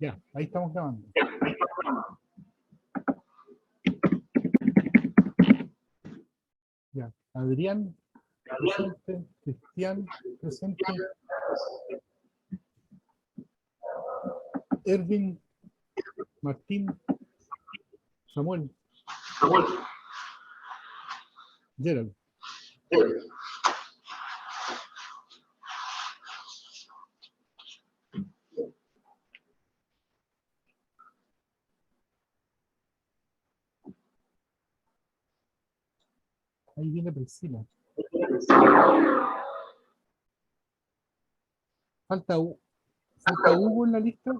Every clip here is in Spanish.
Ya, ahí estamos grabando. Ya, Adrián, presente. Cristian, presente. Erwin, Martín, Samuel, Gerald. Ahí viene Priscila. Falta Hugo en la lista.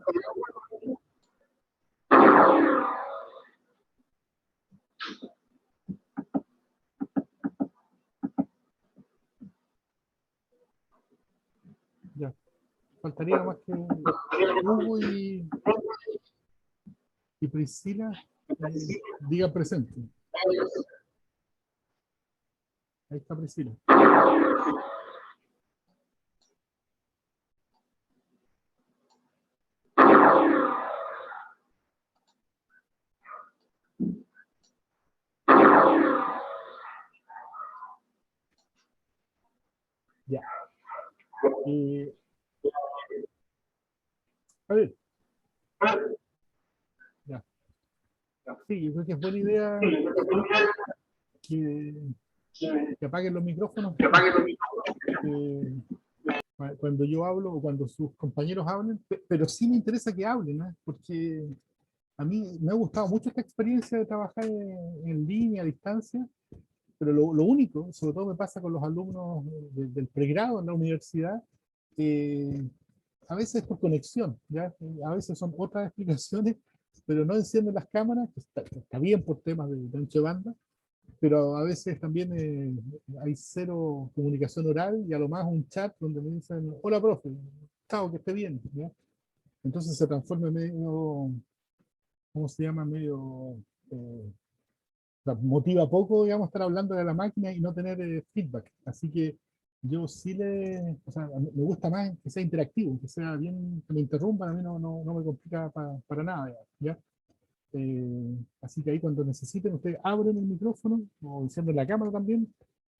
Ya, faltaría más que Hugo y Priscila diga presente. Ahí está Priscila. Ya. A ver. Ya. Sí, yo creo que es buena idea que apaguen los micrófonos. Cuando yo hablo o cuando sus compañeros hablen, pero sí me interesa que hablen, ¿eh? Porque a mí me ha gustado mucho esta experiencia de trabajar en línea, a distancia, pero lo único, sobre todo me pasa con los alumnos del pregrado en la universidad, eh, a veces por conexión, ¿ya? A veces son otras explicaciones, pero no encienden las cámaras, que está bien por temas de ancho de banda, pero a veces también hay cero comunicación oral y a lo más un chat donde me dicen, hola profe, chao, que esté bien, ¿ya? Entonces se transforma en medio, ¿cómo se llama? Medio, o sea, motiva poco, digamos, estar hablando de la máquina y no tener feedback. Así que yo sí o sea, me gusta más que sea interactivo, que sea bien, que me interrumpan, a mí no me complica para nada, ¿ya? Así que ahí cuando necesiten, ustedes abren el micrófono o encienden la cámara también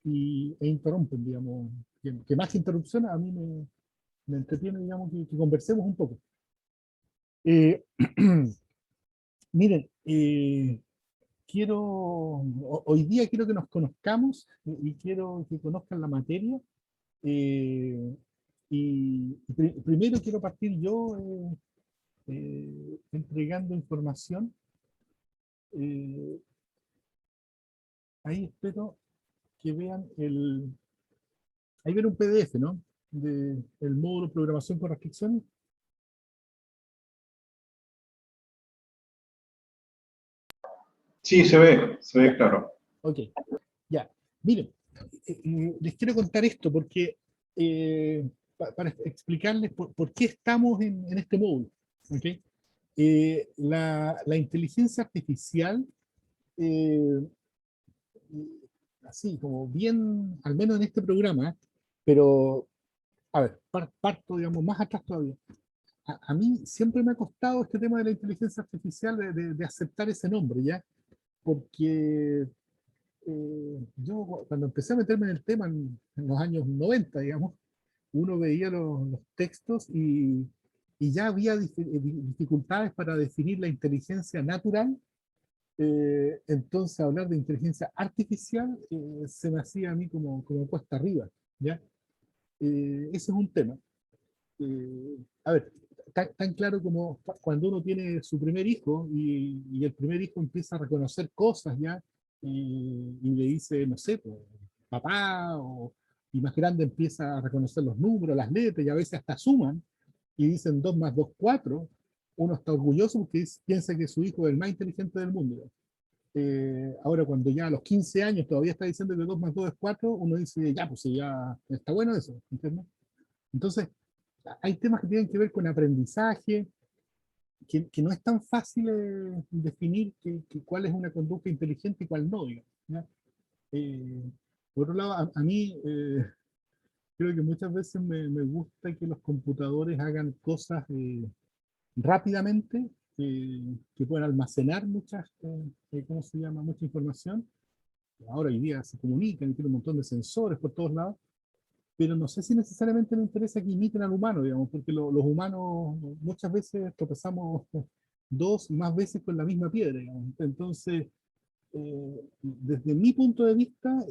e interrumpen, digamos. Que más que interrupción, a mí me entretiene, digamos, que conversemos un poco. Miren, hoy día quiero que nos conozcamos y quiero que conozcan la materia. Primero quiero partir yo entregando información. Eh, Ahí espero que vean ahí viene un PDF, ¿no? El módulo programación con restricciones. Sí, se ve claro. Ok, ya. Miren, les quiero contar esto porque para explicarles por qué estamos en este módulo. ¿Okay? La inteligencia artificial, eh, así como bien, al menos en este programa, pero a ver, parto, digamos, más atrás todavía. A mí siempre me ha costado este tema de la inteligencia artificial, de aceptar ese nombre, ¿ya? Porque yo cuando empecé a meterme en el tema en los años 90, digamos, uno veía los textos y ya había dificultades para definir la inteligencia natural. Entonces hablar de inteligencia artificial se me hacía a mí como cuesta arriba, ¿ya? Ese es un tema. A ver, tan claro como cuando uno tiene su primer hijo y el primer hijo empieza a reconocer cosas ya y le dice, no sé, pues, papá, y más grande empieza a reconocer los números, las letras y a veces hasta suman y dicen 2 más 2 4, uno está orgulloso porque piensa que su hijo es el más inteligente del mundo. Ahora cuando ya a los 15 años todavía está diciendo que 2 más 2 es 4, uno dice, ya, pues ya está bueno eso, ¿entiendes? Entonces, hay temas que tienen que ver con aprendizaje, que no es tan fácil definir cuál es una conducta inteligente y cuál no, digamos, ¿ya? Eh, por otro lado, a mí creo que muchas veces me gusta que los computadores hagan cosas rápidamente, que pueden almacenar ¿cómo se llama? Mucha información. Ahora hoy día se comunican y tienen un montón de sensores por todos lados, pero no sé si necesariamente me interesa que imiten al humano, digamos, porque los humanos muchas veces tropezamos dos y más veces con la misma piedra, digamos. Entonces, desde mi punto de vista,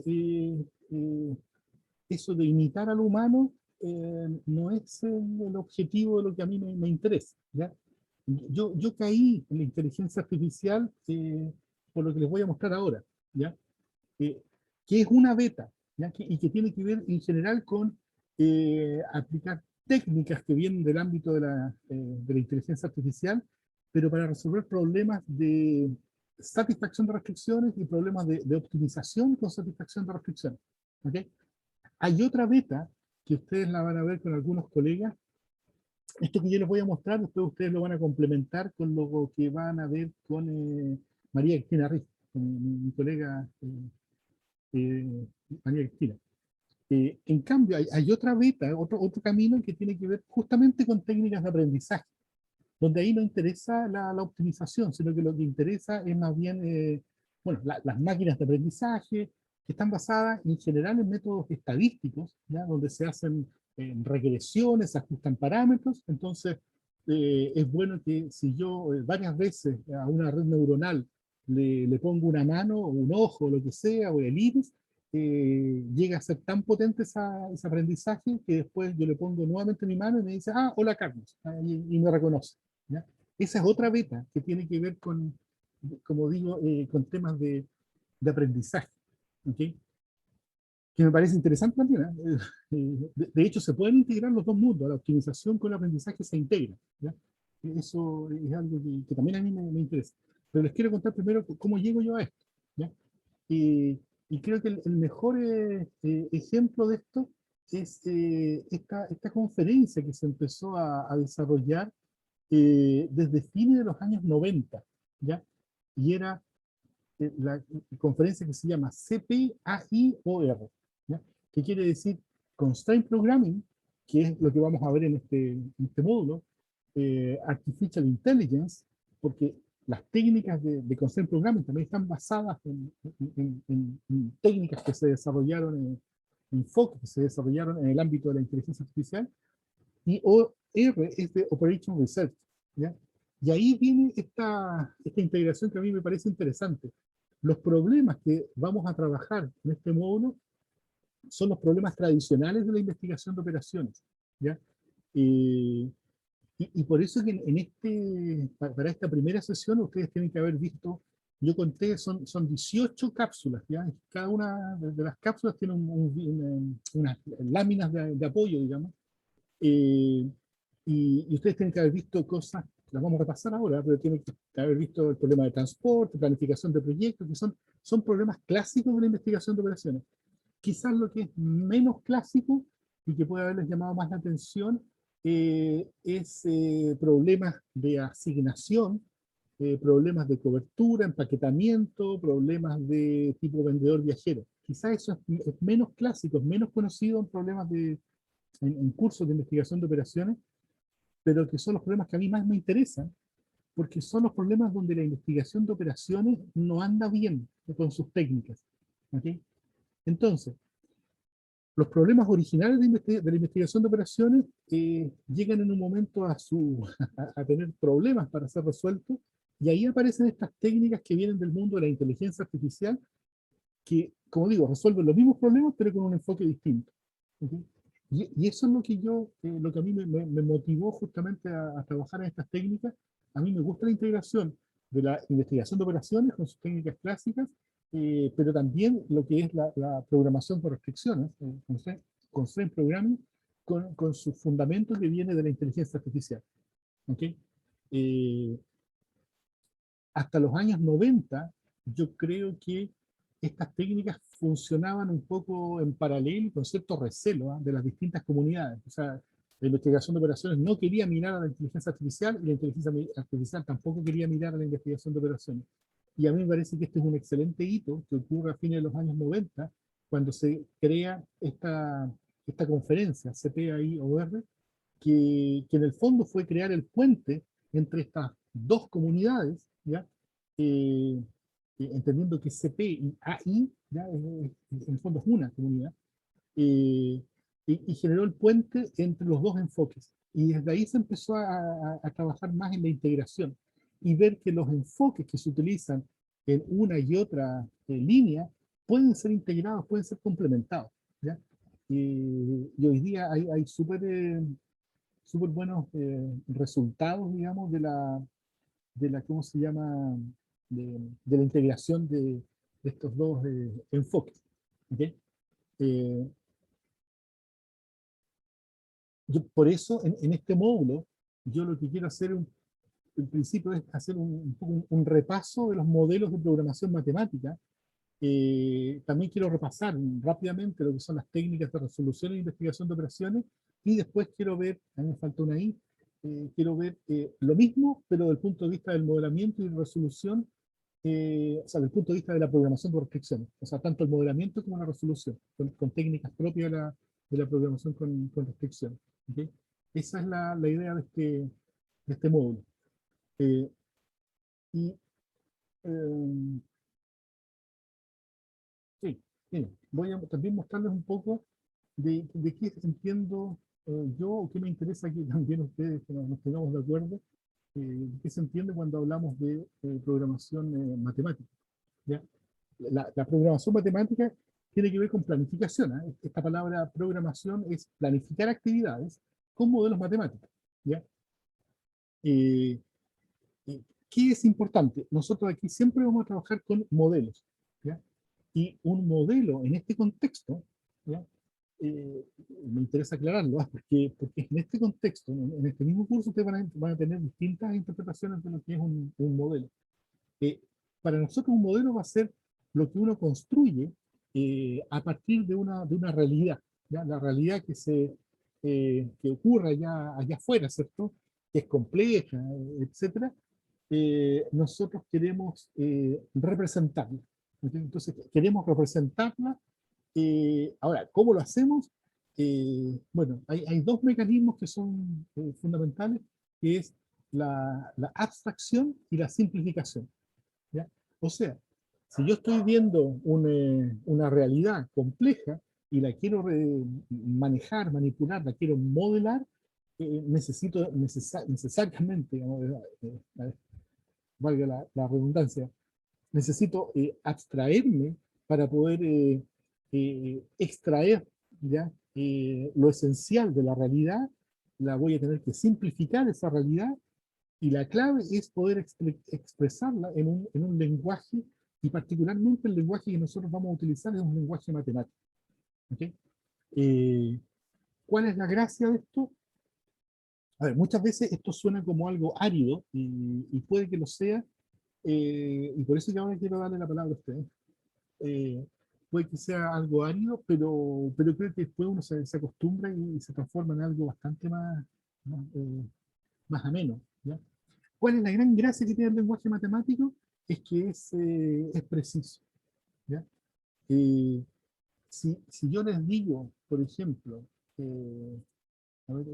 eso de imitar al humano no es el objetivo de lo que a mí me interesa, ¿ya? Yo caí en la inteligencia artificial por lo que les voy a mostrar ahora, ¿ya? Eh, que es una beta, ¿ya? Y que tiene que ver en general con aplicar técnicas que vienen del ámbito de la inteligencia artificial, pero para resolver problemas de satisfacción de restricciones y problemas de optimización con satisfacción de restricciones. ¿Okay? Hay otra beta que ustedes la van a ver con algunos colegas. Esto que yo les voy a mostrar, después ustedes lo van a complementar con lo que van a ver con María Cristina Riz, con mi colega María Cristina. En cambio, hay otra beta, otro camino que tiene que ver justamente con técnicas de aprendizaje, donde ahí no interesa la optimización, sino que lo que interesa es más bien, bueno, las máquinas de aprendizaje, que están basadas en general en métodos estadísticos, ¿ya? Donde se hacen regresiones, se ajustan parámetros. Entonces, es bueno que si yo varias veces a una red neuronal le pongo una mano, o un ojo, o lo que sea, o el iris, llega a ser tan potente ese aprendizaje que después yo le pongo nuevamente mi mano y me dice, ah, hola Carlos, y me reconoce. ¿Ya? Esa es otra beta que tiene que ver con, como digo, con temas de aprendizaje. ¿Okay? Que me parece interesante también. De hecho, se pueden integrar los dos mundos, la optimización con el aprendizaje se integra. ¿Ya? Eso es algo que también a mí me interesa. Pero les quiero contar primero cómo llego yo a esto. ¿Ya? Y creo que el mejor ejemplo de esto es esta conferencia que se empezó a desarrollar desde fines de los años 90, ¿ya? Y era la conferencia que se llama CPAIOR, ¿ya? Que quiere decir Constraint Programming, que es lo que vamos a ver en este módulo, Artificial Intelligence, porque las técnicas de Constraint Programming también están basadas en técnicas que se desarrollaron, en enfoques que se desarrollaron en el ámbito de la inteligencia artificial, y OR es de Operation Research, ¿ya? Y ahí viene esta integración que a mí me parece interesante. Los problemas que vamos a trabajar en este módulo son los problemas tradicionales de la investigación de operaciones, ¿ya? Y por eso que para esta primera sesión ustedes tienen que haber visto, yo conté, son 18 cápsulas, ¿ya? Cada una de las cápsulas tiene unas láminas de apoyo, digamos, eh, y ustedes tienen que haber visto cosas, las vamos a repasar ahora, pero tienen que haber visto el problema de transporte, planificación de proyectos, que son problemas clásicos de la investigación de operaciones. Quizás lo que es menos clásico y que puede haberles llamado más la atención es problemas de asignación, problemas de cobertura, empaquetamiento, problemas de tipo vendedor viajero. Quizás eso es menos clásico, es menos conocido en problemas en cursos de investigación de operaciones, pero que son los problemas que a mí más me interesan, porque son los problemas donde la investigación de operaciones no anda bien con sus técnicas. ¿Okay? Entonces, los problemas originales de la investigación de operaciones llegan en un momento a tener problemas para ser resueltos, y ahí aparecen estas técnicas que vienen del mundo de la inteligencia artificial, que, como digo, resuelven los mismos problemas, pero con un enfoque distinto. ¿Okay? Y eso es lo que a mí me motivó justamente a trabajar en estas técnicas. A mí me gusta la integración de la investigación de operaciones con sus técnicas clásicas, pero también lo que es la programación por restricciones, constraint programming, con su fundamento que viene de la inteligencia artificial. ¿Okay? Eh, Hasta los años 90, yo creo que estas técnicas funcionaban un poco en paralelo con cierto recelo de las distintas comunidades. O sea, la investigación de operaciones no quería mirar a la inteligencia artificial y la inteligencia artificial tampoco quería mirar a la investigación de operaciones. Y a mí me parece que este es un excelente hito que ocurre a fines de los años 90, cuando se crea esta conferencia, CPAIOR, que en el fondo fue crear el puente entre estas dos comunidades, ¿ya? Entendiendo que CP y AI, ¿ya? En el fondo es una comunidad, eh, y generó el puente entre los dos enfoques. Y desde ahí se empezó a trabajar más en la integración y ver que los enfoques que se utilizan en una y otra línea pueden ser integrados, pueden ser complementados, ¿ya? Y hoy día hay súper buenos resultados, digamos, de la, ¿cómo se llama? De la integración de estos dos enfoques. ¿Okay? Eh, por eso, en este módulo, yo lo que quiero hacer en principio es hacer un repaso de los modelos de programación matemática. También quiero repasar rápidamente lo que son las técnicas de resolución e investigación de operaciones, y después quiero ver, a mí me falta una ahí, quiero ver lo mismo, pero desde el punto de vista del modelamiento y resolución, o sea, desde el punto de vista de la programación con restricciones, o sea, tanto el modelamiento como la resolución, con técnicas propias de la programación con restricciones. ¿Okay? Esa es la idea de este módulo. Eh, y sí, sí, voy a también mostrarles un poco de qué entiendo yo, o qué me interesa que también ustedes que nos tengamos de acuerdo, de qué se entiende cuando hablamos de programación matemática. ¿Ya? La programación matemática tiene que ver con planificación. ¿Eh? Esta palabra programación es planificar actividades con modelos matemáticos. ¿Ya? Eh, ¿Qué es importante? Nosotros aquí siempre vamos a trabajar con modelos. ¿Ya? Y un modelo en este contexto, ¿ya? Me interesa aclararlo, porque en este contexto, en este mismo curso, ustedes van a tener distintas interpretaciones de lo que es un modelo. Eh, para nosotros un modelo va a ser lo que uno construye a partir de una realidad, ¿ya? La realidad que ocurra allá afuera, ¿cierto? Que es compleja, etcétera. Nosotros queremos representarla. ¿Ok? Entonces, queremos representarla. Ahora, ¿cómo lo hacemos? Bueno, hay dos mecanismos que son fundamentales, que es la abstracción y la simplificación. ¿Ya? O sea, si yo estoy viendo una realidad compleja y la quiero manejar, manipular, la quiero modelar, necesito necesariamente, digamos, valga la redundancia, necesito abstraerme para poder extraer, ¿ya? Lo esencial de la realidad. La voy a tener que simplificar esa realidad, y la clave es poder expresarla en un lenguaje, y particularmente el lenguaje que nosotros vamos a utilizar es un lenguaje matemático. ¿Okay? ¿Cuál es la gracia de esto? A ver, muchas veces esto suena como algo árido, y puede que lo sea, y por eso que ahora quiero darle la palabra a ustedes. Eh, Puede que sea algo árido, pero creo que después uno se acostumbra y se transforma en algo bastante más ameno. ¿Ya? ¿Cuál es la gran gracia que tiene el lenguaje matemático? Es que es preciso. ¿Ya? Eh, si yo les digo, por ejemplo, a ver,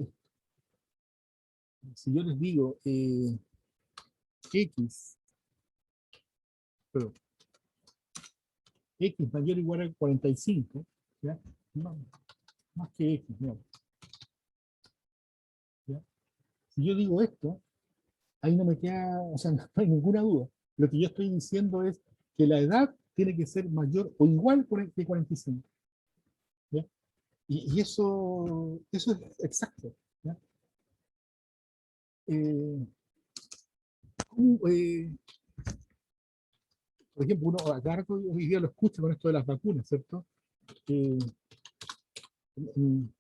si yo les digo x, pero x mayor o igual a 45, ¿ya? No, más que x, no, ¿ya? Si yo digo esto, ahí no me queda, o sea, no hay ninguna duda. Lo que yo estoy diciendo es que la edad tiene que ser mayor o igual que 45. ¿Ya? Y eso es exacto. ¿Ya? Eh, eh, por ejemplo, uno acá hoy día lo escucha con esto de las vacunas, ¿cierto? Eh, en,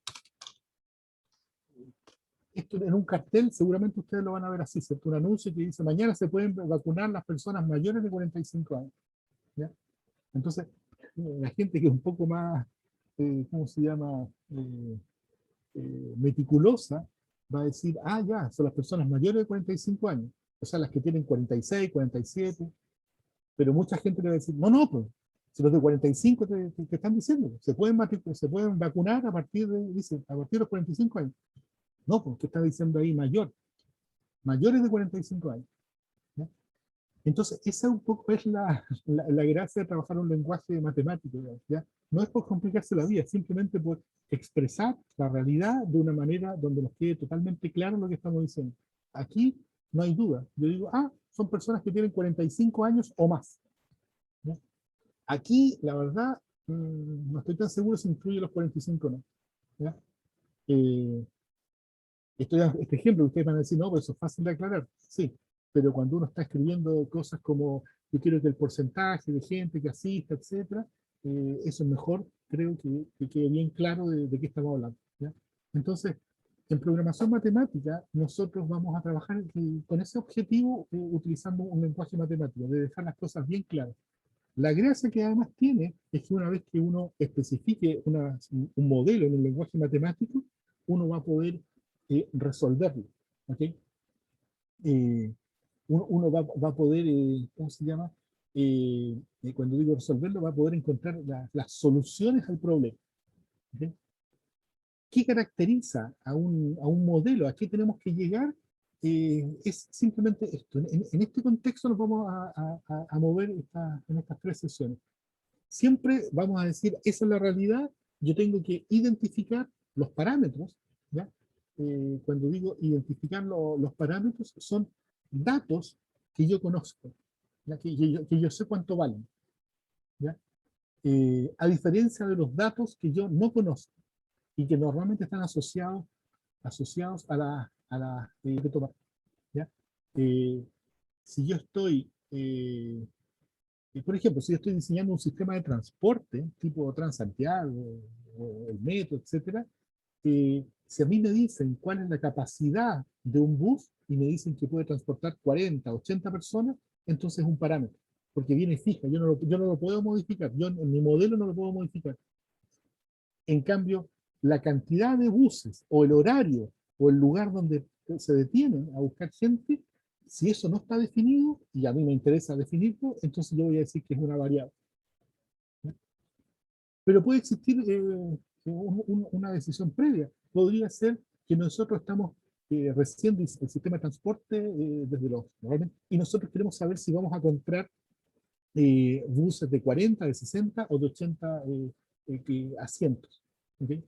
Esto en un cartel seguramente ustedes lo van a ver así, ¿cierto? Un anuncio que dice: mañana se pueden vacunar las personas mayores de 45 años. ¿Ya? Entonces, la gente que es un poco más, ¿cómo se llama? Meticulosa, va a decir: ah, ya, son las personas mayores de 45 años, o sea, las que tienen 46, 47, pero mucha gente le va a decir: no, no, pues, si los de 45 te están diciendo, se pueden vacunar a partir de los 45 años. No, pues, ¿qué está diciendo ahí mayor? mayores de 45 años. ¿Ya? Entonces, esa un poco es la gracia de trabajar un lenguaje matemático, ¿ya? No es por complicarse la vida, simplemente por expresar la realidad de una manera donde nos quede totalmente claro lo que estamos diciendo. Aquí no hay duda. Yo digo, son personas que tienen 45 años o más. ¿Ya? Aquí, la verdad, no estoy tan seguro si incluye los 45 o no. ¿Ya? Eh, este ejemplo, ustedes van a decir, no, pues eso es fácil de aclarar. Sí, pero cuando uno está escribiendo cosas como, yo quiero que el porcentaje de gente que asista, etcétera, eso es mejor, creo que quede bien claro de qué estamos hablando. ¿Ya? Entonces, en programación matemática, nosotros vamos a trabajar con ese objetivo utilizando un lenguaje matemático, de dejar las cosas bien claras. La gracia que además tiene es que una vez que uno especifique un modelo en un lenguaje matemático, uno va a poder resolverlo. ¿Ok? Uno va a poder, ¿cómo se llama? Cuando digo resolverlo, va a poder encontrar las soluciones al problema. ¿Ok? ¿Qué caracteriza a un modelo? ¿A qué tenemos que llegar? Es simplemente esto. En este contexto nos vamos a mover en estas tres sesiones. Siempre vamos a decir, esa es la realidad, yo tengo que identificar los parámetros, ¿ya? Cuando digo identificar los parámetros, son datos que yo conozco, ¿ya? Que yo sé cuánto valen, ¿ya? A diferencia de los datos que yo no conozco y que normalmente están asociados a la de tomar, ¿ya? Eh, si yo estoy por ejemplo, si yo estoy diseñando un sistema de transporte, tipo Transantiago, o el metro, etcétera, si a mí me dicen cuál es la capacidad de un bus y me dicen que puede transportar 40, 80 personas, entonces es un parámetro, porque viene fija, yo no lo puedo modificar, yo en mi modelo no lo puedo modificar. En cambio, la cantidad de buses, o el horario, o el lugar donde se detienen a buscar gente, si eso no está definido, y a mí me interesa definirlo, entonces yo voy a decir que es una variable. ¿No? Pero puede existir una decisión previa. Podría ser que nosotros estamos recién el sistema de transporte desde y nosotros queremos saber si vamos a comprar buses de 40, de 60 o de 80 asientos. ¿Okay?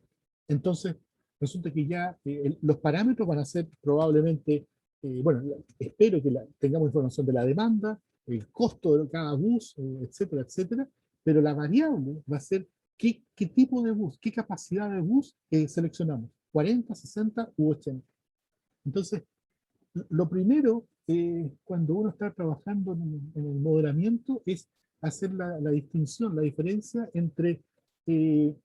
Entonces, resulta que ya los parámetros van a ser probablemente, bueno, espero que tengamos información de la demanda, el costo de cada bus, etcétera, etcétera, pero la variable va a ser qué tipo de bus, qué capacidad de bus seleccionamos, 40, 60 u 80. Entonces, lo primero, cuando uno está trabajando en el modelamiento, es hacer la distinción, la diferencia entre eh,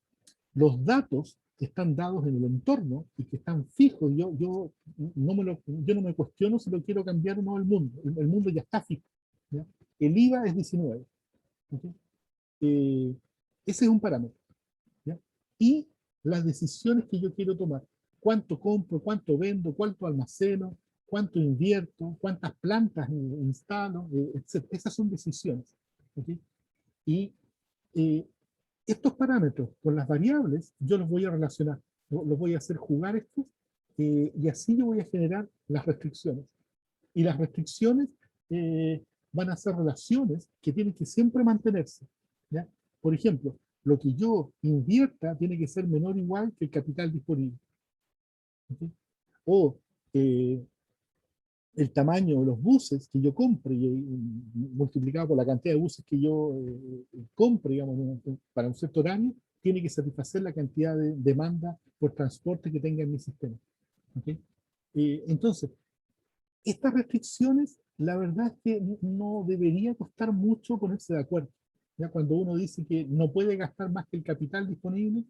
los datos que están dados en el entorno y que están fijos. Yo no me cuestiono si lo quiero cambiar o no el mundo. El mundo ya está fijo. ¿Ya? El IVA es 19. ¿Okay? Ese es un parámetro. ¿Ya? Y las decisiones que yo quiero tomar. ¿Cuánto compro? ¿Cuánto vendo? ¿Cuánto almaceno? ¿Cuánto invierto? ¿Cuántas plantas instalo? Etc. Esas son decisiones. ¿Okay? Y eh, estos parámetros con las variables, yo los voy a relacionar, los voy a hacer jugar estos, y así yo voy a generar las restricciones. Y las restricciones van a ser relaciones que tienen que siempre mantenerse. ¿Ya? Por ejemplo, lo que yo invierta tiene que ser menor o igual que el capital disponible. ¿Okay? O eh, el tamaño de los buses que yo compre, multiplicado por la cantidad de buses que yo compre, digamos, para un cierto horario, tiene que satisfacer la cantidad de demanda por transporte que tenga en mi sistema. ¿Okay? Entonces, estas restricciones, la verdad es que no debería costar mucho ponerse de acuerdo. Ya cuando uno dice que no puede gastar más que el capital disponible,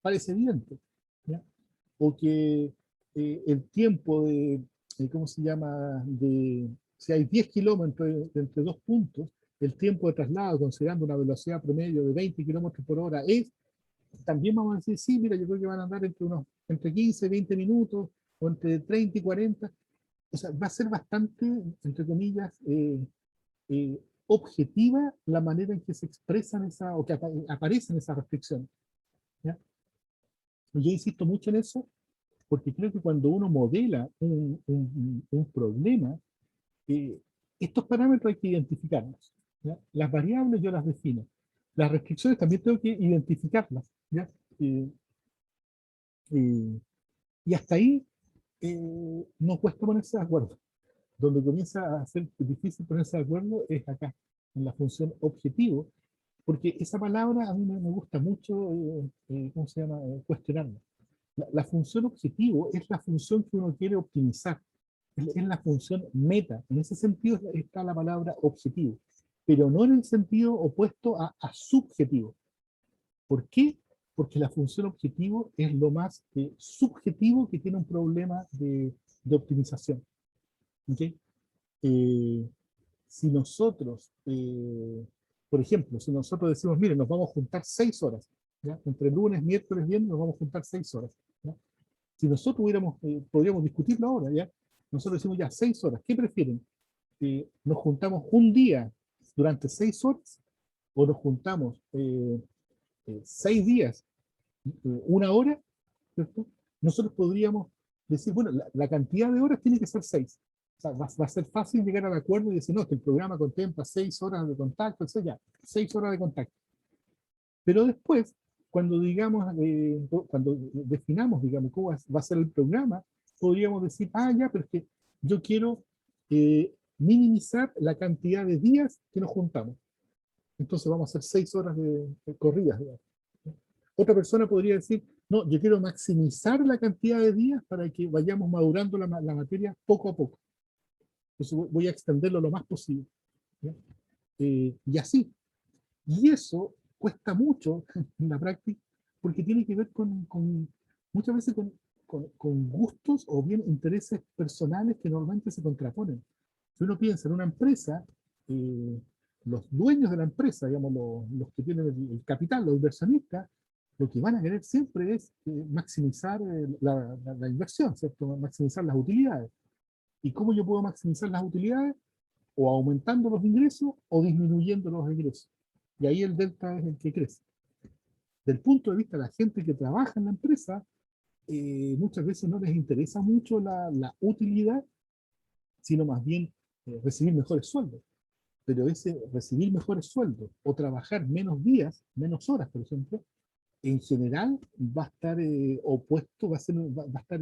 parece evidente. ¿Ya? O que el tiempo ¿cómo se llama? Si hay 10 kilómetros entre dos puntos, el tiempo de traslado, considerando una velocidad promedio de 20 kilómetros por hora, también vamos a decir, sí, mira, yo creo que van a andar entre 15 y 20 minutos, o entre 30 y 40. O sea, va a ser bastante, entre comillas, objetiva la manera en que se expresan o que aparecen esas restricciones. ¿Ya? Yo insisto mucho en eso, porque creo que cuando uno modela un problema, eh, estos parámetros hay que identificarlos, ¿ya? Las variables yo las defino. Las restricciones también tengo que identificarlas, ¿ya? Eh, eh, y hasta ahí no cuesta ponerse de acuerdo. Donde comienza a ser difícil ponerse de acuerdo es acá, en la función objetivo, porque esa palabra a mí me gusta mucho, ¿cómo se llama? Cuestionarla. La función objetivo es la función que uno quiere optimizar, es la función meta. En ese sentido está la palabra objetivo, pero no en el sentido opuesto a subjetivo. ¿Por qué? Porque la función objetivo es lo más subjetivo que tiene un problema de optimización. ¿Okay? Eh, si nosotros, por ejemplo, si nosotros decimos, miren, nos vamos a juntar 6 horas, ¿ya? Entre lunes, miércoles, viernes, nos vamos a juntar 6 horas. ¿Ya? Si nosotros podríamos discutirlo ahora, ¿ya? Nosotros decimos ya 6 horas, ¿qué prefieren? ¿Nos juntamos un día durante 6 horas o nos juntamos 6 días, 1 hora? ¿Cierto? Nosotros podríamos decir, bueno, la cantidad de horas tiene que ser 6. O sea, va a ser fácil llegar al acuerdo y decir, no, que el programa contempla 6 horas de contacto, etc. Ya, 6 horas de contacto. Pero después, cuando digamos, cuando definamos, digamos, cómo va a ser el programa, podríamos decir, ah, ya, pero es que yo quiero minimizar la cantidad de días que nos juntamos. Entonces vamos a hacer 6 horas de corridas, digamos. Otra persona podría decir, no, yo quiero maximizar la cantidad de días para que vayamos madurando la materia poco a poco. Entonces voy a extenderlo lo más posible, ¿ya? Y así. Y eso cuesta mucho en la práctica porque tiene que ver muchas veces con gustos o bien intereses personales que normalmente se contraponen. Si uno piensa en una empresa, eh, los dueños de la empresa, digamos, los que tienen el capital, los inversionistas, lo que van a querer siempre es maximizar la inversión, ¿cierto? Maximizar las utilidades. ¿Y cómo yo puedo maximizar las utilidades? O aumentando los ingresos o disminuyendo los ingresos. Y ahí el delta es el que crece. Del punto de vista de la gente que trabaja en la empresa, muchas veces no les interesa mucho la utilidad, sino más bien recibir mejores sueldos. Pero ese recibir mejores sueldos o trabajar menos días, menos horas, por ejemplo, en general va a estar opuesto, va a estar,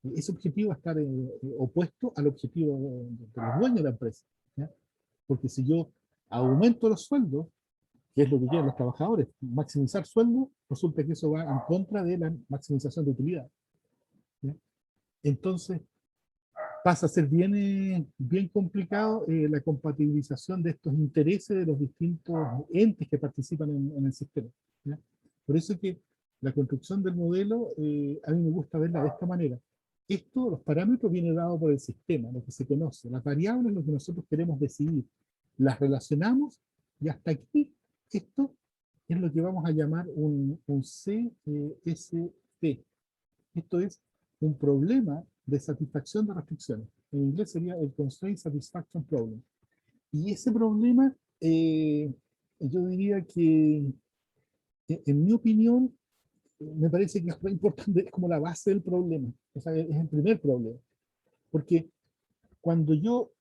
ese objetivo va a estar opuesto al objetivo de los dueños de la empresa, ¿ya? Porque si yo aumento los sueldos, que es lo que quieren los trabajadores, maximizar sueldos, resulta que eso va en contra de la maximización de utilidad, ¿ya? Entonces pasa a ser bien complicado la compatibilización de estos intereses de los distintos entes que participan en el sistema, ¿ya? Por eso es que la construcción del modelo, a mí me gusta verla de esta manera. Esto, los parámetros vienen dados por el sistema, lo que se conoce. Las variables, lo que nosotros queremos decidir. Las relacionamos y hasta aquí, esto es lo que vamos a llamar un CST. Esto es un problema de satisfacción de restricciones. En inglés sería el Constraint Satisfaction Problem. Y ese problema, yo diría que, en mi opinión, me parece que es muy importante, es como la base del problema. O sea, es el primer problema. Porque cuando yo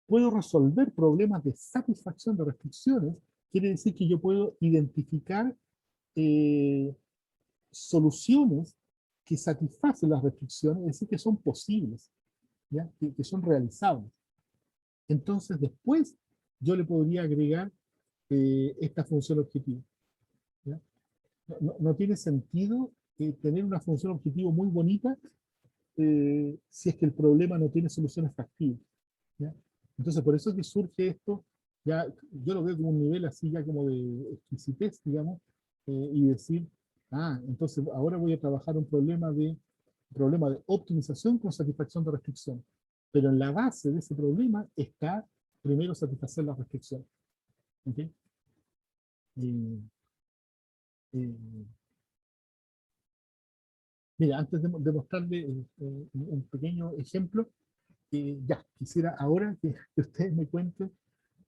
puedo resolver problemas de satisfacción de restricciones, quiere decir que yo puedo identificar eh, soluciones que satisfacen las restricciones, es decir, que son posibles, ¿ya? Que son realizables. Entonces, después yo le podría agregar esta función objetivo, ¿ya? No tiene sentido tener una función objetivo muy bonita si es que el problema no tiene soluciones factibles, ¿ya? Entonces, por eso es que surge esto, ya, yo lo veo como un nivel así ya como de exquisitez, digamos, y decir, ah, entonces ahora voy a trabajar un problema de optimización con satisfacción de restricción. Pero en la base de ese problema está primero satisfacer las restricciones. ¿Okay? Eh, eh, Mira, antes de mostrarle un pequeño ejemplo, ya, quisiera ahora que ustedes me cuenten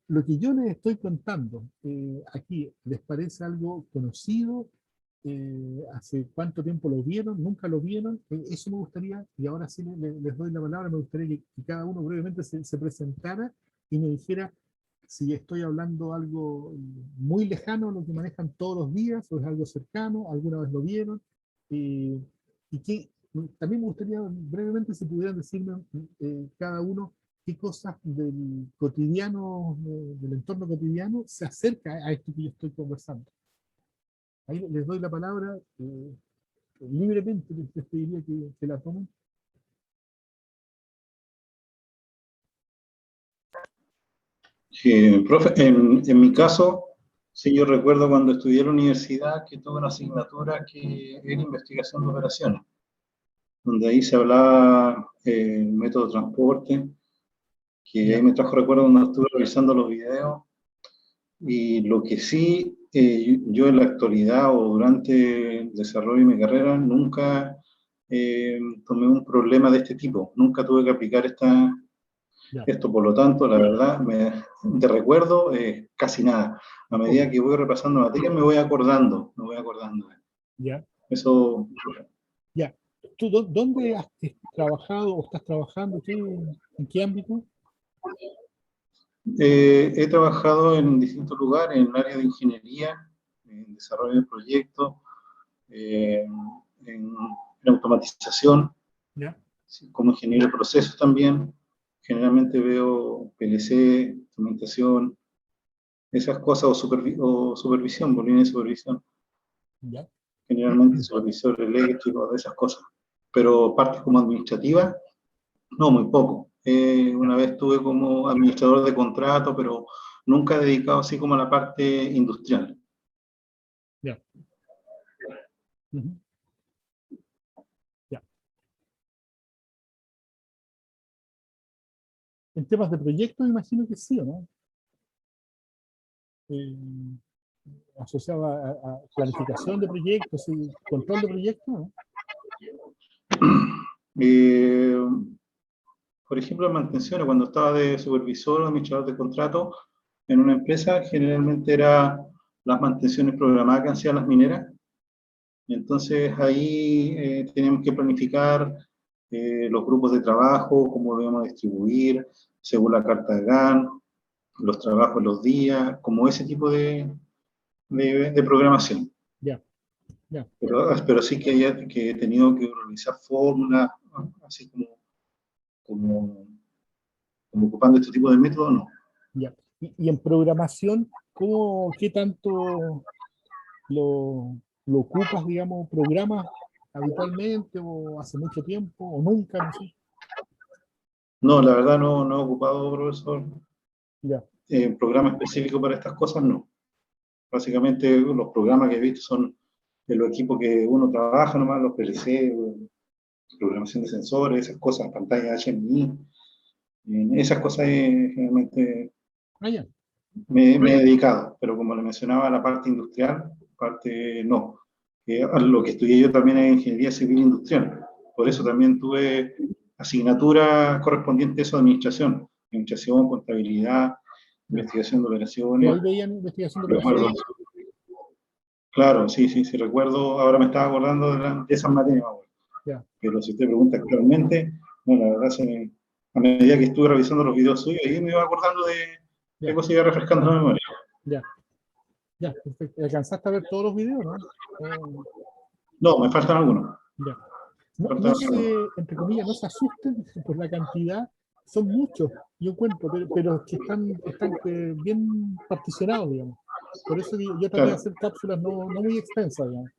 lo que yo les estoy contando aquí. ¿Les parece algo conocido? hace cuánto tiempo lo vieron, nunca lo vieron, eso me gustaría, y ahora sí les doy la palabra, me gustaría que cada uno brevemente se presentara y me dijera si estoy hablando algo muy lejano a lo que manejan todos los días, o es algo cercano, alguna vez lo vieron, eh, y que también me gustaría brevemente si pudieran decirme cada uno qué cosas del cotidiano, del entorno cotidiano, se acerca a esto que yo estoy conversando. Ahí les doy la palabra libremente, les pediría que la tomen. Profe, en mi caso, sí, yo recuerdo cuando estudié en la universidad que tuve una asignatura que era investigación de operaciones, donde ahí se hablaba método de transporte, que ahí me trajo recuerdo cuando estuve revisando los videos, y lo que sí, yo en la actualidad o durante el desarrollo de mi carrera nunca tomé un problema de este tipo, nunca tuve que aplicar esto, por lo tanto, la verdad, de recuerdo, casi nada. A medida que voy repasando materias me voy acordando, Ya. Eso. Ya. ¿Tú dónde has trabajado o estás trabajando? ¿En qué ámbito? He trabajado en distintos lugares, en el área de ingeniería, en desarrollo de proyectos, en automatización, Ya. como ingeniero de procesos también. Generalmente veo PLC, instrumentación, esas cosas, o supervisión, por línea de supervisión. Ya. Generalmente supervisor eléctrico, de esas cosas. Pero partes como administrativa, no, muy poco. Una vez estuve como administrador de contrato, pero nunca dedicado así como a la parte industrial. Ya. Ya. En temas de proyectos, imagino que sí, ¿o no? Eh, Asociado a planificación de proyectos y control de proyectos, ¿no? Eh, por ejemplo, en mantenciones, cuando estaba de supervisor o administrador de contrato en una empresa, generalmente era las mantenciones programadas que hacían las mineras. Entonces ahí teníamos que planificar los grupos de trabajo, cómo lo íbamos a distribuir, según la carta de GAN, los trabajos, los días, como ese tipo de programación. Ya. Ya. Pero sí que he tenido que realizar fórmulas, así como ocupando este tipo de métodos, no. Ya. Y en programación, qué tanto lo ocupas, digamos, programas habitualmente o hace mucho tiempo o nunca, no sé? No, la verdad no he ocupado, profesor, Ya. programa específico para estas cosas, no. Básicamente los programas que he visto son de los equipos que uno trabaja nomás, los PLC, programación de sensores, esas cosas, pantalla HMI, esas cosas generalmente Ah, ya. me he dedicado, pero como le mencionaba, la parte industrial, parte no. Lo que estudié yo también es ingeniería civil industrial, por eso también tuve asignatura correspondiente a eso de administración, contabilidad, Ya. investigación de Pero operaciones. ahí veían investigación de Recuerdo. operaciones. Claro, sí, recuerdo, ahora me estaba acordando de esas materias, Ya. pero si usted pregunta actualmente, bueno, la verdad, a medida que estuve revisando los videos suyos, ahí me iba acordando de Ya. cosas, iba refrescando la memoria. Ya. Ya. Perfecto. ¿Alcanzaste a ver todos los videos, no? No, me faltan algunos. Ya. Me No, faltan algunos. entre comillas, no se asusten por la cantidad, son muchos, yo encuentro, pero que están bien particionados, digamos. Por eso yo traté de Claro. hacer cápsulas no muy extensas, digamos.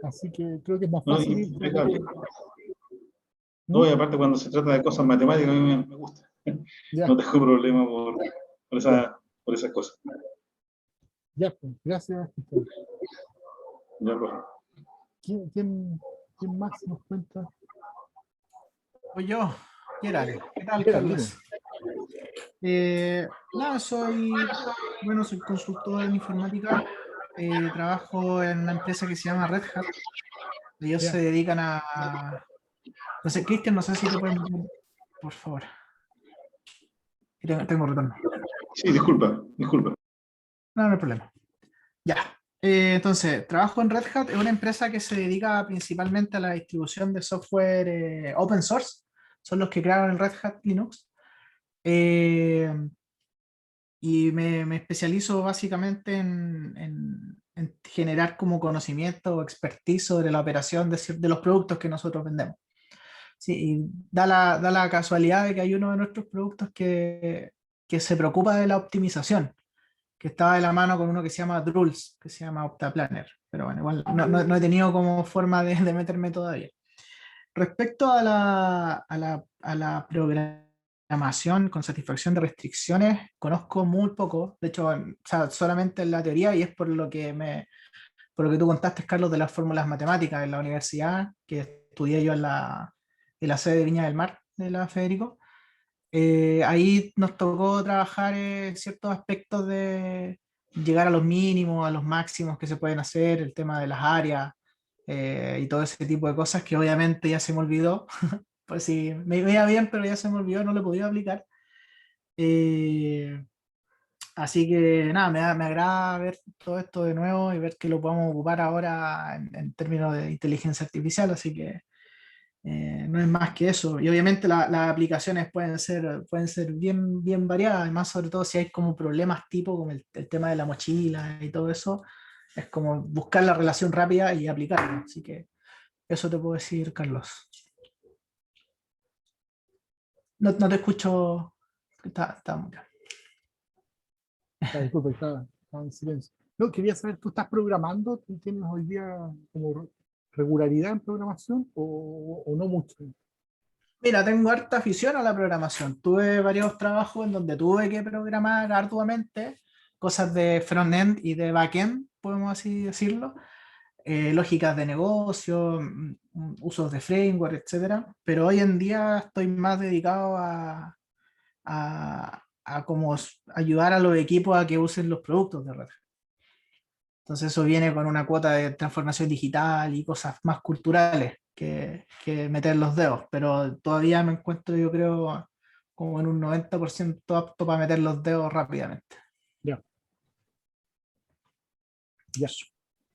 Así que creo que es más No, fácil ir poco a impecable. poco. No, ¿Mm? y aparte cuando se trata de cosas matemáticas, a mí me gusta. Ya, No tengo problema por, ya, por esas cosas. ya, pues, gracias, Cristóbal. Ya, profe. ¿Quién más nos cuenta? Pues yo, Gerald. ¿Qué tal, Gerald, dime. Carlos? Nada, soy consultor en informática. Trabajo en una empresa que se llama Red Hat. Ellos Ya. se dedican a... No sé, Cristian, no sé si te pueden... Por favor. Tengo retorno. Sí, disculpa. No hay problema. Ya. Entonces, trabajo en Red Hat, es una empresa que se dedica principalmente a la distribución de software open source. Son los que crearon el Red Hat Linux. Eh, y me especializo básicamente en generar como conocimiento o expertise sobre la operación de los productos que nosotros vendemos. Sí, y da la casualidad de que hay uno de nuestros productos que se preocupa de la optimización, que estaba de la mano con uno que se llama Drools, que se llama OptaPlanner. Pero bueno, igual no he tenido como forma de meterme todavía. Respecto a la programación con satisfacción de restricciones, conozco muy poco. De hecho, o sea, solamente en la teoría, y es por lo que tú contaste, Carlos, de las fórmulas matemáticas en la universidad, que estudié yo en la sede de Viña del Mar de la Federico. Ahí nos tocó trabajar ciertos aspectos de llegar a los mínimos, a los máximos que se pueden hacer, el tema de las áreas y todo ese tipo de cosas que obviamente ya se me olvidó. Pues sí, me iba bien, pero ya se me olvidó, no lo he podido aplicar. Eh, Así que nada, me agrada ver todo esto de nuevo y ver que lo podemos ocupar ahora en términos de inteligencia artificial, así que no es más que eso. Y obviamente las aplicaciones pueden ser bien, bien variadas, y más sobre todo si hay como problemas tipo como el tema de la mochila y todo eso, es como buscar la relación rápida y aplicarla. Así que eso te puedo decir, Carlos. No te escucho. Está muy bien. Ah, disculpa, estaba en silencio. No, quería saber, ¿tú estás programando? ¿Tú tienes hoy día como regularidad en programación o no mucho? Mira, tengo harta afición a la programación. Tuve varios trabajos en donde tuve que programar arduamente cosas de front-end y de back-end, podemos así decirlo, lógicas de negocio, usos de framework, etcétera. Pero hoy en día estoy más dedicado a como ayudar a los equipos a que usen los productos de Red Hat. Entonces eso viene con una cuota de transformación digital y cosas más culturales que meter los dedos, pero todavía me encuentro, yo creo, como en un 90% apto para meter los dedos rápidamente. Ya, ya.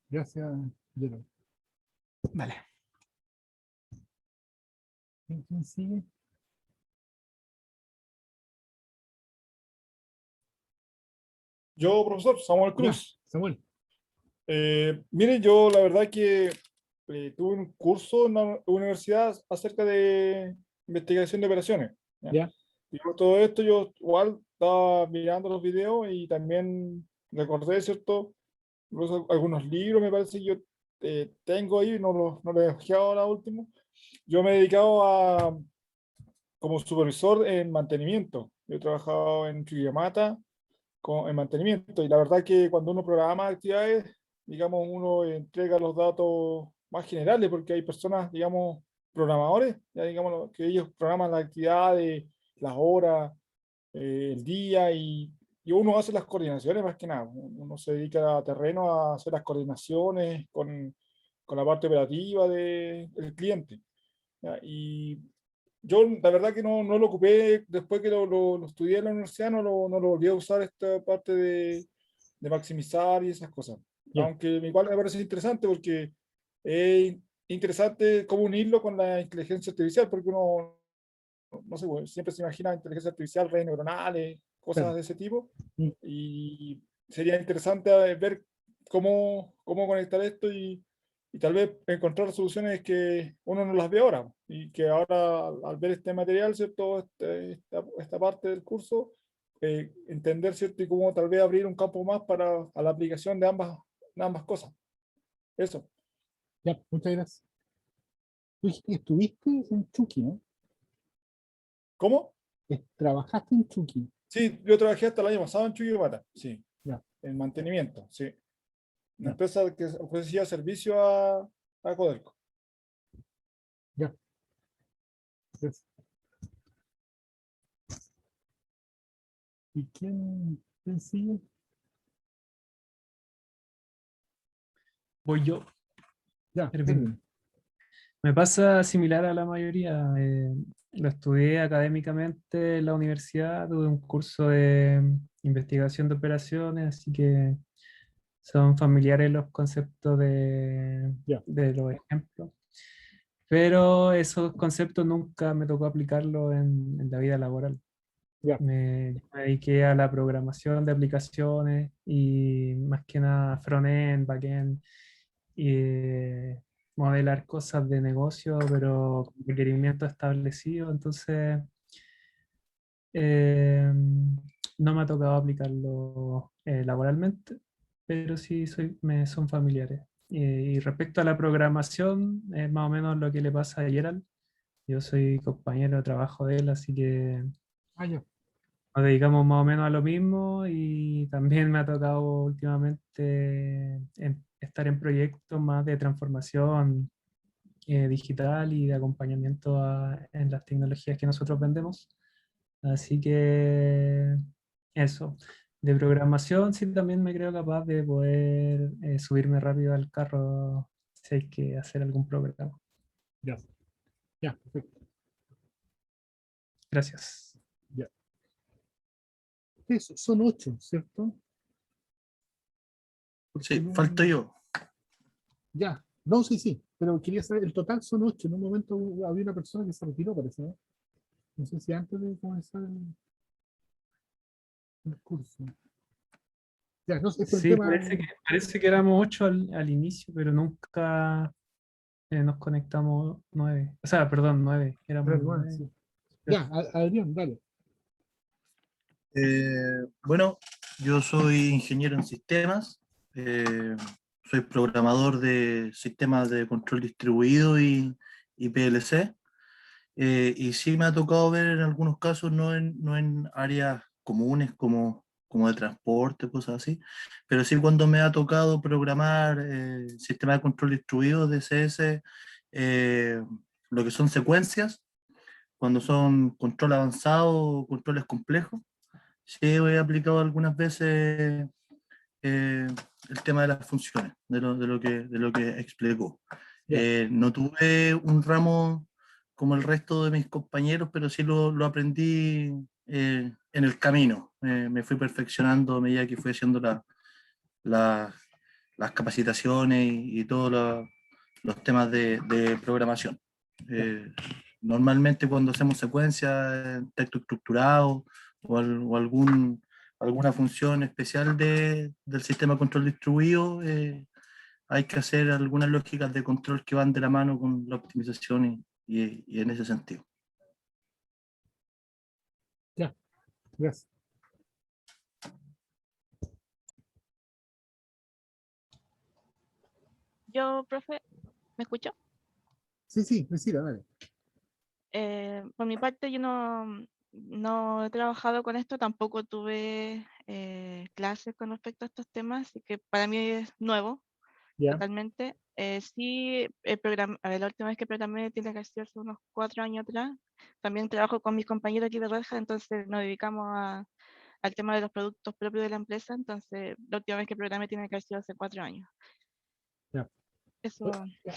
Gracias, Gerard. Vale. ¿Quién sigue? Yo, profesor Samuel Ya, Cruz. Samuel. Mire, yo la verdad que tuve un curso en la universidad acerca de investigación de operaciones. ¿Ya? Ya, Y por todo esto yo igual estaba mirando los videos y también recordé, ¿cierto? Incluso algunos libros me parece que yo tengo ahí, no los he dejado ahora último. Yo me he dedicado como supervisor en mantenimiento. Yo he trabajado en Chuquicamata en mantenimiento. Y la verdad que cuando uno programa actividades, digamos, uno entrega los datos más generales, porque hay personas, digamos, programadores, ya digamos, que ellos programan las actividades, las horas, el día, y uno hace las coordinaciones más que nada. Uno se dedica a terreno a hacer las coordinaciones con la parte operativa del cliente. ¿Ya? Y yo la verdad que no lo ocupé después que lo estudié en la universidad, no lo volví a usar esta parte de maximizar y esas cosas. ya. Aunque igual me parece interesante porque es interesante cómo unirlo con la inteligencia artificial, porque uno, no sé, bueno, siempre se imagina inteligencia artificial, redes neuronales, cosas Claro. de ese tipo, Mm, y sería interesante ver cómo conectar esto y tal vez encontrar soluciones que uno no las ve ahora, y que ahora al ver este material, ¿cierto? Esta parte del curso, entender, ¿cierto? Y cómo tal vez abrir un campo más para a la aplicación de ambas cosas. Eso. ya, muchas gracias. Tú dijiste que estuviste en Chucky, ¿no? ¿Cómo? Trabajaste en Chucky. Sí, yo trabajé hasta el año pasado en Chuquicamata, sí, Ya, en mantenimiento, sí. Una ya, empresa que ofrecía servicio a Codelco. ya. Gracias. ¿Y quién sigue? Voy yo. Ya, Erwin. Erwin. Me pasa similar a la mayoría. Lo estudié académicamente en la universidad, tuve un curso de investigación de operaciones, así que son familiares los conceptos Ya. de los ejemplos, pero esos conceptos nunca me tocó aplicarlos en la vida laboral. Ya. Me dediqué a la programación de aplicaciones y más que nada front-end, back-end, y modelar cosas de negocio, pero con requerimientos establecidos. Entonces, eh, no me ha tocado aplicarlo laboralmente, pero sí me son familiares. Y respecto a la programación, es más o menos lo que le pasa a Gerald. Yo soy compañero de trabajo de él, así que Ah, ya. nos dedicamos más o menos a lo mismo y también me ha tocado últimamente estar en proyectos más de transformación digital y de acompañamiento en las tecnologías que nosotros vendemos. Así que eso. De programación sí también me creo capaz de poder subirme rápido al carro si hay que hacer algún programa. Ya. Ya, perfecto. Gracias. Ya. Sí, son 8, ¿cierto? Porque Sí, falto yo. Ya. No, sí, sí. Pero quería saber, el total son 8. En un momento había una persona que se retiró, parece, ¿no? No sé si antes de comenzar el curso. Ya, no sé, es por el Sí, tema. parece que éramos 8 al inicio, pero nunca nos conectamos 9. O sea, perdón, 9. Era Éramos el 9, 9. sí. Ya, Adrián, dale. Bueno, yo soy ingeniero en sistemas, eh, soy programador de sistemas de control distribuido y PLC, y sí me ha tocado ver en algunos casos, no en áreas comunes como de transporte, cosas así, pero sí cuando me ha tocado programar sistemas de control distribuido, DCS, eh, lo que son secuencias, cuando son control avanzado o controles complejos. Sí, he aplicado algunas veces el tema de las funciones, de lo que explicó. Ya, No tuve un ramo como el resto de mis compañeros, pero sí lo aprendí en el camino. Me fui perfeccionando a medida que fui haciendo la- las capacitaciones y todos los temas de programación. ya, Eh, Normalmente cuando hacemos secuencias, texto estructurado o alguna función especial del sistema de control distribuido, hay que hacer algunas lógicas de control que van de la mano con la optimización y en ese sentido. ya, gracias. Yo, profe, ¿me escuchó? Sí, sí, decida, dale. Por mi parte, yo no he trabajado con esto, tampoco tuve clases con respecto a estos temas, así que para mí es nuevo, Ya, totalmente. Sí, a ver, la última vez que programé tiene que ser hace unos 4 años atrás. También trabajo con mis compañeros aquí de Red Hat, entonces nos dedicamos al tema de los productos propios de la empresa, entonces la última vez que programé tiene que haber sido hace 4 años. ya. Eso,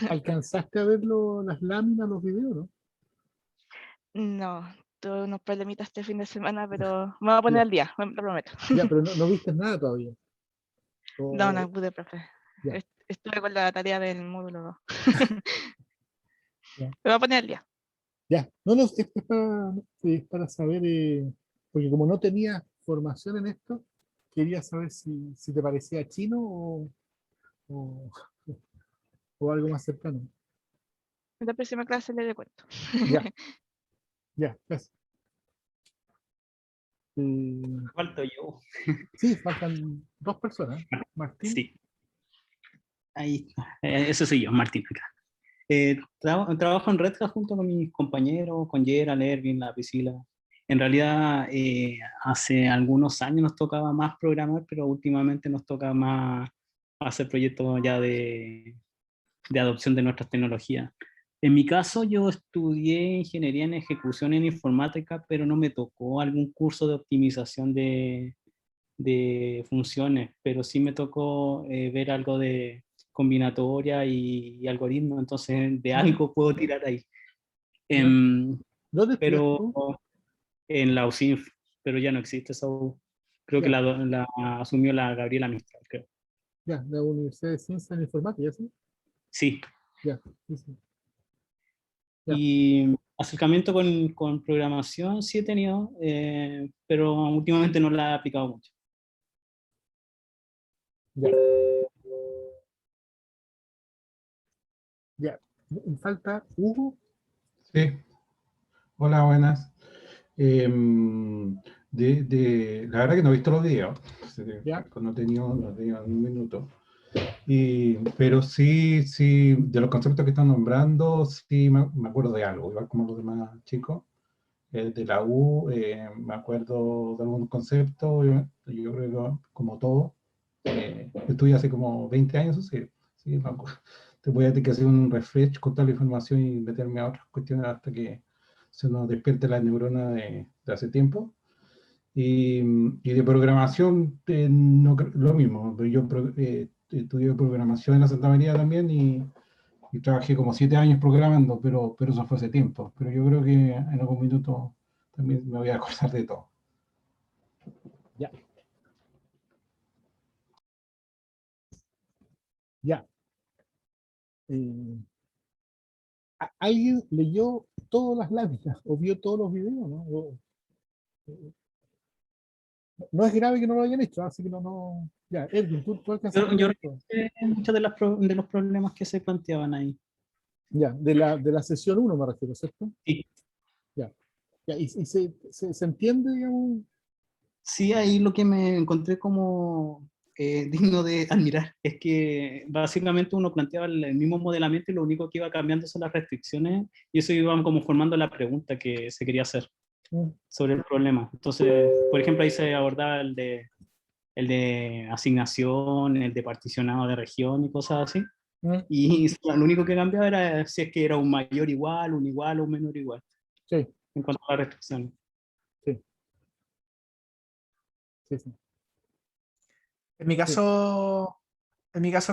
¿Alcanzaste a ver las láminas, los videos, no? no, tuve unos problemitas este fin de semana, pero me voy a poner Ya, al día, lo prometo. ya, pero no viste nada todavía. No, O- no pude, profe. ya, Estuve con la tarea del módulo 2. ya, Me voy a poner al día. ya. No, no, es para saber, porque como no tenía formación en esto, quería saber si te parecía chino o, o algo más cercano. En la próxima clase le cuento. Ya, ya, gracias. Eh, Falto yo. sí, faltan 2 personas. Martín, Sí, ahí está. Eso soy yo, Martín, acá. Trabajo en Red Hat junto con mis compañeros, con Gerald, Erwin, la Priscila. En realidad, hace algunos años nos tocaba más programar, pero últimamente nos toca más hacer proyectos ya de adopción de nuestras tecnologías. En mi caso, yo estudié ingeniería en ejecución en informática, pero no me tocó algún curso de optimización de funciones, pero sí me tocó ver algo de combinatoria y algoritmo, entonces de algo puedo tirar ahí. ya. Em, ¿Dónde estudiaste pero tú? en la UCINF, pero ya no existe esa U. Creo que Ya, la asumió la Gabriela Mistral, creo. Ya, de la Universidad de Ciencias en Informática, ¿ya sí? Sí. Ya, sí, sí. Ya. Y acercamiento con programación sí he tenido, pero últimamente no la he aplicado mucho. Ya. Ya. Y falta Hugo. Sí, hola, buenas. La verdad que no he visto los videos, Ya. no he tenido un minuto. Pero sí, de los conceptos que están nombrando, sí me acuerdo de algo, igual como los demás chicos. De la U, me acuerdo de algunos conceptos, yo creo que como todo. Estudié hace como 20 años, sí, me acuerdo. Te voy a tener que hacer un refresh con toda la información y meterme a otras cuestiones hasta que se nos despierte la neurona de hace tiempo. Y de programación, no, lo mismo. Yo estudié programación en la Santa María también y trabajé como 7 años programando, pero eso fue hace tiempo. Pero yo creo que en algún minuto también me voy a acordar de todo. Ya. Ya. ¿Alguien leyó todas las láminas o vio todos los videos? ¿No? No es grave que no lo hayan hecho, así que no. Ya, Edwin, tú alcanzaste a Yo ver todo. muchos de los problemas que se planteaban ahí. Ya, de la sesión 1 me refiero, ¿cierto? Sí. Ya. Ya, y se entiende, digamos. Sí, ahí lo que me encontré como digno de admirar es que básicamente uno planteaba el mismo modelamiento y lo único que iba cambiando son las restricciones y eso iba como formando la pregunta que se quería hacer Mm, sobre el problema. Entonces, por ejemplo, ahí se abordaba el de asignación, el de particionado de región y cosas así. mm, Y lo único que cambiaba era si es que era un mayor igual, un igual o un menor igual sí, en cuanto a las restricciones. sí, sí, sí, En mi sí. caso,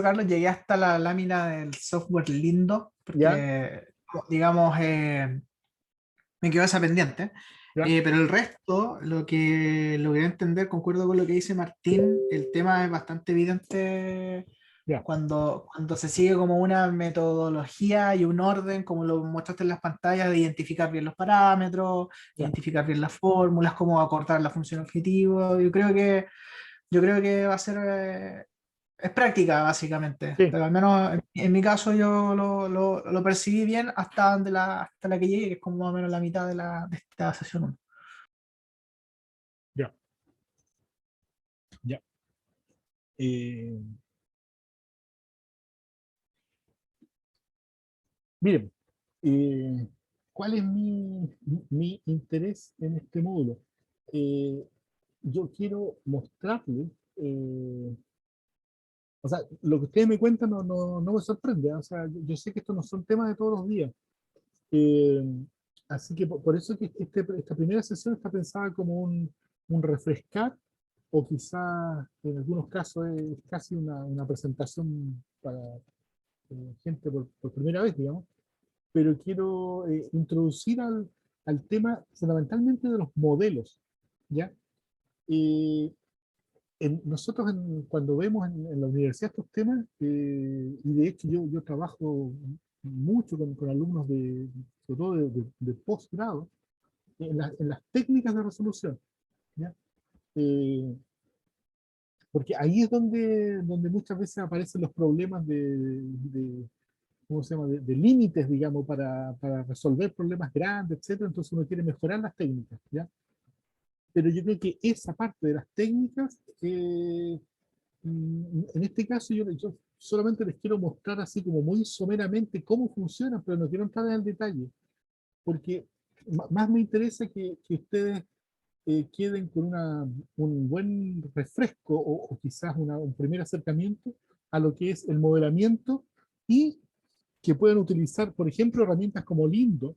Carlos, llegué hasta la lámina del software lindo, Ya, porque, digamos, me quedó esa pendiente. ya, Pero el resto, lo que logré entender, concuerdo con lo que dice Martín, el tema es bastante evidente ya, cuando se sigue como una metodología y un orden, como lo mostraste en las pantallas, de identificar bien los parámetros, ya. identificar bien las fórmulas, cómo acortar la función objetivo. Yo creo que va a ser, es práctica, básicamente. Sí, Pero al menos en mi caso yo lo percibí bien hasta la que llegué, que es como más o menos la mitad de esta sesión 1. ya, ya. Eh, Miren, ¿cuál es mi interés en este módulo? Eh, yo quiero mostrarles, o sea, lo que ustedes me cuentan no me sorprende, ¿eh? O sea, yo sé que estos no son temas de todos los días. Eh, Así que por eso que esta primera sesión está pensada como un refrescar, o quizás en algunos casos es casi una presentación para gente por primera vez, digamos, pero quiero introducir al tema fundamentalmente de los modelos, ¿ya? Eh, Nosotros cuando vemos en la universidad estos temas, y de hecho yo trabajo mucho con alumnos sobre todo de posgrado, en las técnicas de resolución, ¿ya? Eh, Porque ahí es donde muchas veces aparecen los problemas ¿cómo se llama?, de límites, digamos, para resolver problemas grandes, etcétera. Entonces uno quiere mejorar las técnicas, ¿ya? Pero yo creo que esa parte de las técnicas, en este caso yo solamente les quiero mostrar así como muy someramente cómo funcionan, pero no quiero entrar en el detalle, porque más me interesa que ustedes queden con un buen refresco o quizás un primer acercamiento a lo que es el modelamiento, y que pueden utilizar, por ejemplo, herramientas como Lindo,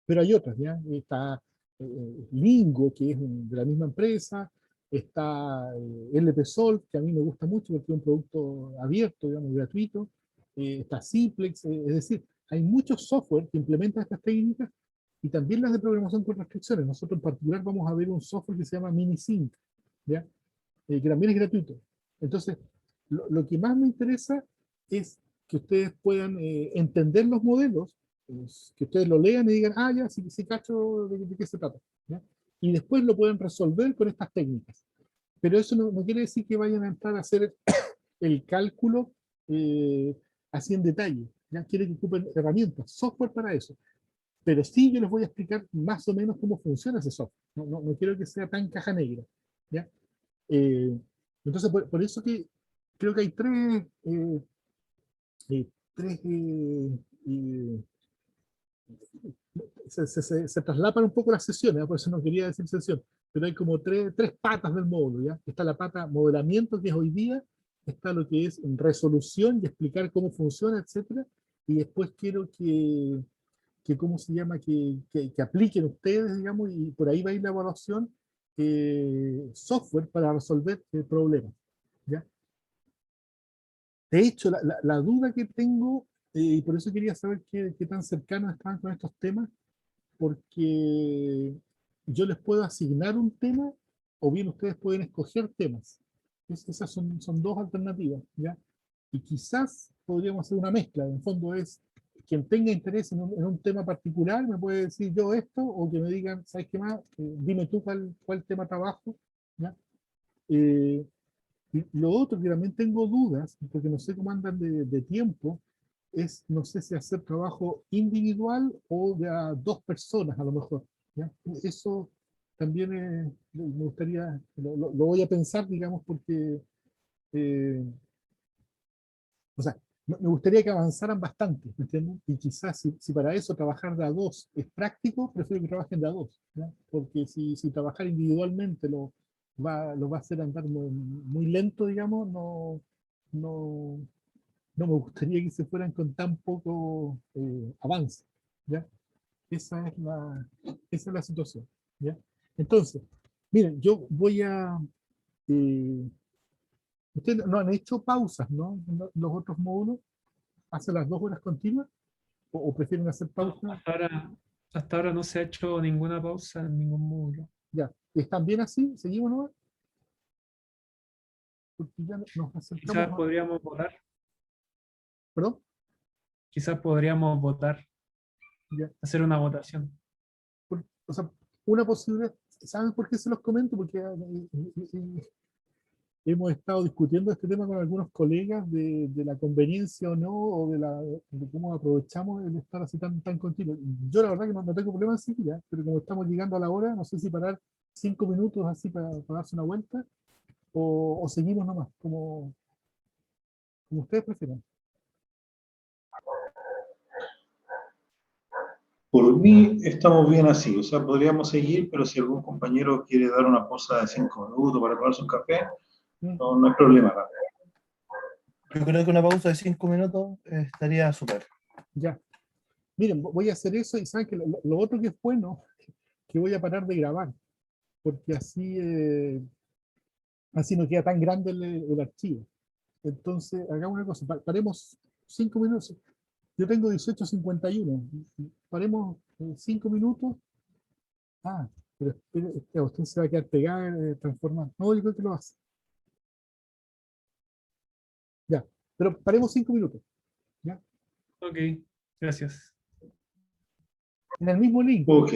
pero hay otras, ¿ya? Está Lingo, que es de la misma empresa, está LPSolve, que a mí me gusta mucho porque es un producto abierto, digamos, gratuito, está Simplex, es decir, hay muchos software que implementan estas técnicas y también las de programación con restricciones. Nosotros en particular vamos a ver un software que se llama MiniSync, ¿ya? Que también es gratuito. Entonces, lo que más me interesa es que ustedes puedan entender los modelos, pues, que ustedes lo lean y digan, ah, ya, sí, sí cacho de qué se trata, ¿ya? Y después lo pueden resolver con estas técnicas. Pero eso no quiere decir que vayan a entrar a hacer el cálculo así en detalle, ¿ya? Quiere que ocupen herramientas, software para eso. Pero sí yo les voy a explicar más o menos cómo funciona ese software. No quiero que sea tan caja negra, ¿ya? Eh, entonces, por eso que creo que hay tres se traslapan un poco las sesiones, ¿eh? Por eso no quería decir sesión, pero hay como tres patas del módulo, ¿ya? Está la pata modelamiento, que es hoy día, está lo que es resolución y explicar cómo funciona, etcétera, y después quiero que ¿cómo se llama? Que apliquen ustedes, digamos, y por ahí va a ir la evaluación, software para resolver problemas, ¿ya? De hecho, la duda que tengo, y por eso quería saber qué tan cercanos estaban con estos temas, porque yo les puedo asignar un tema, o bien ustedes pueden escoger temas. Esas son dos alternativas, ¿ya? Y quizás podríamos hacer una mezcla. En el fondo es, quien tenga interés en un tema particular, me puede decir yo esto, o que me digan, ¿sabes qué más? Dime tú cuál tema trabajo, ¿ya? Y lo otro que también tengo dudas, porque no sé cómo andan de tiempo, es, no sé si hacer trabajo individual o de a dos personas a lo mejor, ¿ya? Eso también me gustaría, lo voy a pensar, digamos, porque, eh, o sea, me gustaría que avanzaran bastante, ¿me entienden? Y quizás si para eso trabajar de a dos es práctico, prefiero que trabajen de a dos, ¿ya? Porque si trabajar individualmente lo va a hacer andar muy lento, digamos, no, no me gustaría que se fueran con tan poco avance, ¿ya? Esa es la situación, ¿ya? Entonces, miren, yo voy a... ustedes no han hecho pausas, ¿no? Los otros módulos, ¿hacen las 2 horas continuas? ¿O prefieren hacer No, pausas? hasta ahora no se ha hecho ninguna pausa en ningún módulo. Ya. ¿Están bien así? ¿Seguimos nomás? Porque ya nos acercamos Quizás a... podríamos votar, ¿Perdón? Ya. hacer una votación. O sea, una posibilidad... ¿Saben por qué se los comento? Porque hemos estado discutiendo este tema con algunos colegas de la conveniencia o no, o de cómo aprovechamos el estar así tan continuo. Yo la verdad que no tengo problema en seguir, ¿eh? Pero como estamos llegando a la hora, no sé si parar 5 minutos así para darse una vuelta, o seguimos nomás, como ustedes prefieran. Por mí estamos bien así, o sea, podríamos seguir, pero si algún compañero quiere dar una pausa de 5 minutos para tomarse un café, no hay problema. Yo creo que una pausa de 5 minutos estaría súper. Ya. Miren, voy a hacer eso y saben que lo otro que es bueno, que voy a parar de grabar, porque así no queda tan grande el archivo. Entonces, hagamos una cosa, paremos 5 minutos. Yo tengo 18:51. Paremos 5 minutos. Ah, pero esta cuestión se va a quedar pegada, transformada. No, yo creo que lo hace. Ya, pero paremos 5 minutos. ¿Ya? Ok, gracias. En el mismo link. Ok.